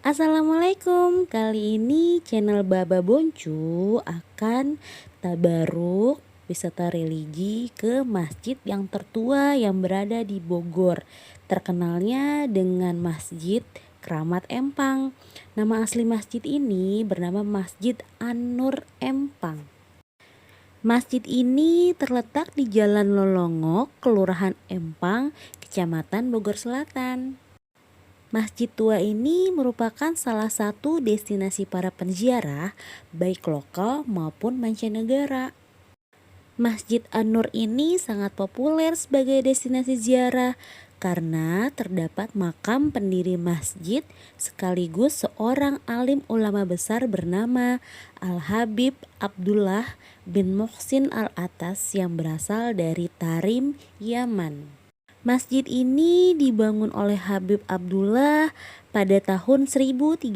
Assalamualaikum. Kali ini channel Baba Boncu akan tabaruk wisata religi ke masjid yang tertua yang berada di Bogor. Terkenalnya dengan Masjid Kramat Empang. Nama asli masjid ini bernama Masjid An-Nur Empang. Masjid ini terletak di Jalan Lolongok, Kelurahan Empang, Kecamatan Bogor Selatan. Masjid tua ini merupakan salah satu destinasi para penziarah baik lokal maupun mancanegara. Masjid An-Nur ini sangat populer sebagai destinasi ziarah karena terdapat makam pendiri masjid sekaligus seorang alim ulama besar bernama Al-Habib Abdullah bin Muhsin Al-Attas yang berasal dari Tarim, Yaman. Masjid ini dibangun oleh Habib Abdullah pada tahun 1318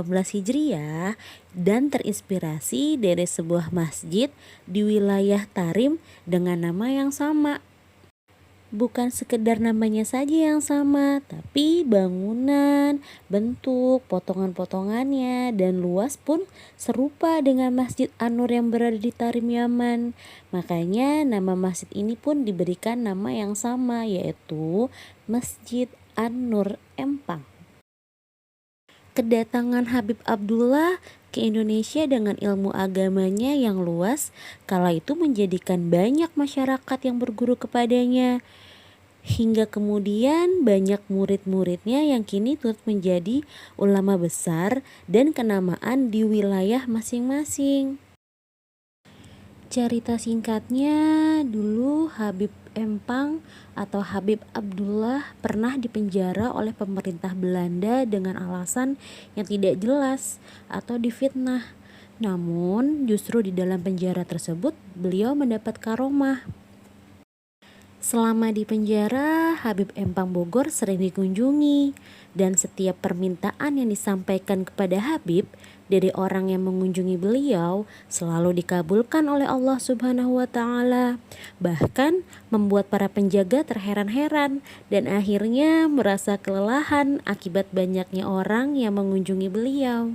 Hijriah dan terinspirasi dari sebuah masjid di wilayah Tarim dengan nama yang sama. Bukan sekedar namanya saja yang sama, tapi bangunan, bentuk, potongan-potongannya, dan luas pun serupa dengan Masjid An-Nur yang berada di Tarim, Yaman. Makanya nama masjid ini pun diberikan nama yang sama, yaitu Masjid An-Nur Empang. Kedatangan Habib Abdullah ke Indonesia dengan ilmu agamanya yang luas kala itu menjadikan banyak masyarakat yang berguru kepadanya. Hingga kemudian banyak murid-muridnya yang kini turut menjadi ulama besar dan kenamaan di wilayah masing-masing. Cerita singkatnya, dulu Habib Empang atau Habib Abdullah pernah dipenjara oleh pemerintah Belanda dengan alasan yang tidak jelas atau difitnah. Namun justru di dalam penjara tersebut beliau mendapat karomah. Selama di penjara, Habib Empang Bogor sering dikunjungi dan setiap permintaan yang disampaikan kepada Habib dari orang yang mengunjungi beliau selalu dikabulkan oleh Allah Subhanahu wa taala. Bahkan membuat para penjaga terheran-heran dan akhirnya merasa kelelahan akibat banyaknya orang yang mengunjungi beliau.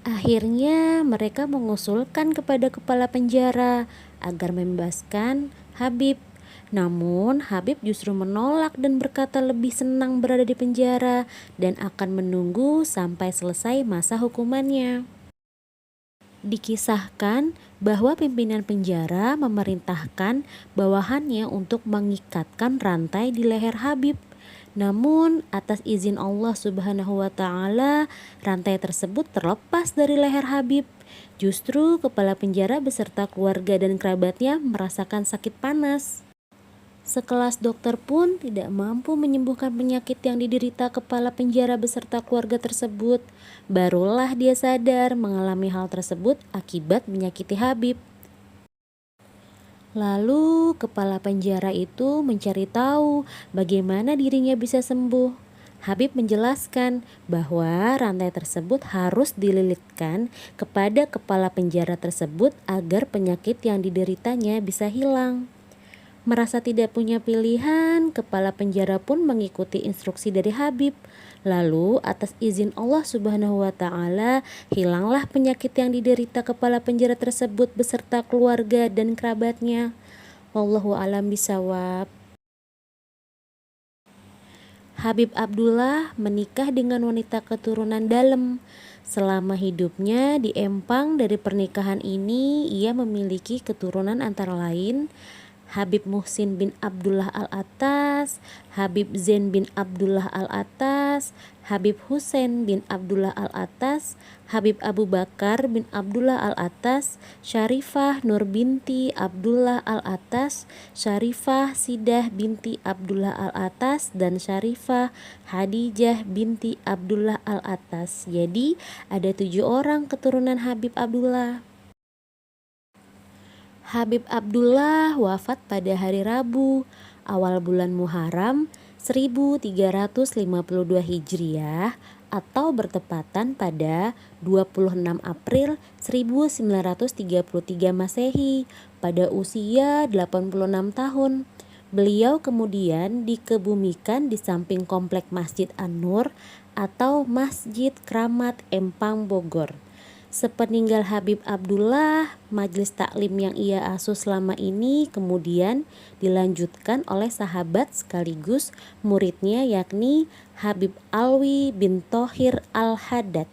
Akhirnya mereka mengusulkan kepada kepala penjara agar membebaskan Habib. Namun Habib justru menolak dan berkata lebih senang berada di penjara dan akan menunggu sampai selesai masa hukumannya. Dikisahkan bahwa pimpinan penjara memerintahkan bawahannya untuk mengikatkan rantai di leher Habib. Namun atas izin Allah Subhanahu wa taala, rantai tersebut terlepas dari leher Habib. Justru kepala penjara beserta keluarga dan kerabatnya merasakan sakit panas. Sekelas dokter pun tidak mampu menyembuhkan penyakit yang diderita kepala penjara beserta keluarga tersebut. Barulah dia sadar mengalami hal tersebut akibat menyakiti Habib. Lalu kepala penjara itu mencari tahu bagaimana dirinya bisa sembuh. Habib menjelaskan bahwa rantai tersebut harus dililitkan kepada kepala penjara tersebut agar penyakit yang dideritanya bisa hilang. Merasa tidak punya pilihan, kepala penjara pun mengikuti instruksi dari Habib. Lalu atas izin Allah Subhanahu wa taala, hilanglah penyakit yang diderita kepala penjara tersebut beserta keluarga dan kerabatnya. Wallahu a'lam bishawab. Habib Abdullah menikah dengan wanita keturunan Dalem. Selama hidupnya di Empang, dari pernikahan ini ia memiliki keturunan antara lain Habib Muhsin bin Abdullah Al-Attas, Habib Zain bin Abdullah Al-Attas, Habib Husain bin Abdullah Al-Attas, Habib Abu Bakar bin Abdullah Al-Attas, Syarifah Nur binti Abdullah Al-Attas, Syarifah Sidah binti Abdullah Al-Attas, dan Syarifah Hadijah binti Abdullah Al-Attas. Jadi ada 7 orang keturunan Habib Abdullah. Habib Abdullah wafat pada hari Rabu, awal bulan Muharram 1352 Hijriah atau bertepatan pada 26 April 1933 Masehi pada usia 86 tahun. Beliau kemudian dikebumikan di samping komplek Masjid An-Nur atau Masjid Kramat Empang Bogor. Sepeninggal Habib Abdullah, majelis taklim yang ia asuh selama ini kemudian dilanjutkan oleh sahabat sekaligus muridnya yakni Habib Alwi bin Thohir Al-Haddad.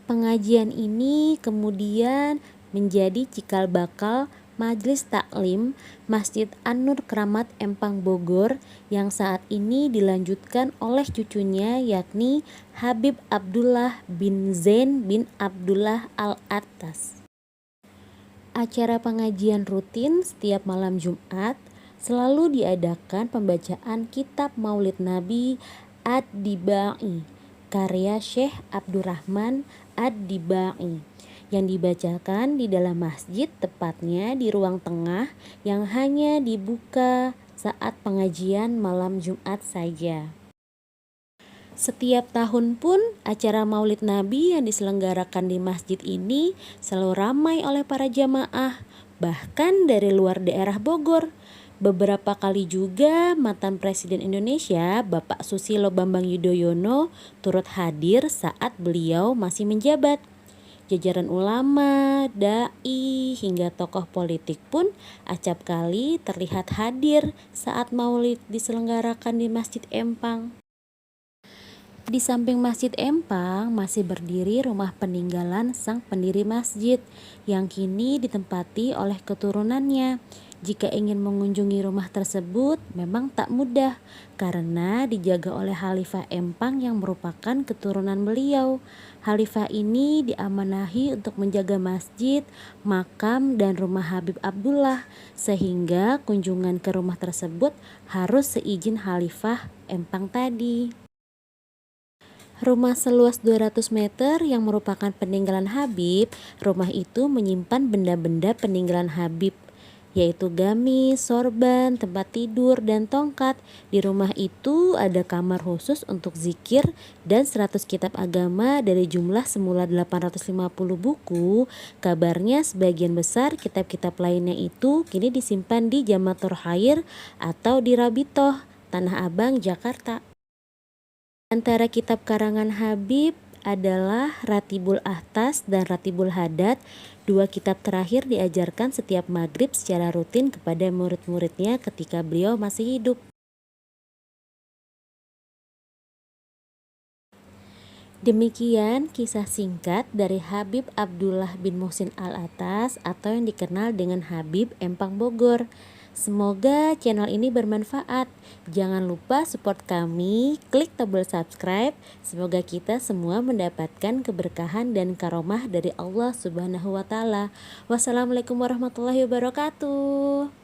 Pengajian ini kemudian menjadi cikal bakal Majelis Taklim Masjid An-Nur Kramat Empang Bogor yang saat ini dilanjutkan oleh cucunya yakni Habib Abdullah bin Zain bin Abdullah Al-Attas. Acara pengajian rutin setiap malam Jumat selalu diadakan pembacaan kitab Maulid Nabi Ad-Dibai karya Syekh Abdurrahman Ad-Dibai yang dibacakan di dalam masjid, tepatnya di ruang tengah yang hanya dibuka saat pengajian malam Jumat saja. Setiap tahun pun acara Maulid Nabi yang diselenggarakan di masjid ini selalu ramai oleh para jamaah, bahkan dari luar daerah Bogor. Beberapa kali juga mantan Presiden Indonesia Bapak Susilo Bambang Yudhoyono turut hadir saat beliau masih menjabat. Jajaran ulama, dai, hingga tokoh politik pun acap kali terlihat hadir saat maulid diselenggarakan di Masjid Empang. Di samping Masjid Empang masih berdiri rumah peninggalan sang pendiri masjid yang kini ditempati oleh keturunannya. Jika ingin mengunjungi rumah tersebut memang tak mudah karena dijaga oleh Khalifah Empang yang merupakan keturunan beliau. Khalifah ini diamanahi untuk menjaga masjid, makam, dan rumah Habib Abdullah sehingga kunjungan ke rumah tersebut harus seizin Khalifah Empang tadi. Rumah seluas 200 meter yang merupakan peninggalan Habib, rumah itu menyimpan benda-benda peninggalan Habib, yaitu gamis, sorban, tempat tidur, dan tongkat. Di rumah itu ada kamar khusus untuk zikir dan 100 kitab agama dari jumlah semula 850 buku. Kabarnya sebagian besar kitab-kitab lainnya itu kini disimpan di Jamatul Khair atau di Rabitoh, Tanah Abang, Jakarta. Antara kitab karangan Habib adalah Ratibul Ahtas dan Ratibul Haddad. Dua kitab terakhir diajarkan setiap maghrib secara rutin kepada murid-muridnya ketika beliau masih hidup. Demikian kisah singkat dari Habib Abdullah bin Muhsin Al-Attas atau yang dikenal dengan Habib Empang Bogor. Semoga channel ini bermanfaat. Jangan lupa support kami, klik tombol subscribe. Semoga kita semua mendapatkan keberkahan dan karomah dari Allah Subhanahu wa Ta'ala. Wassalamualaikum warahmatullahi wabarakatuh.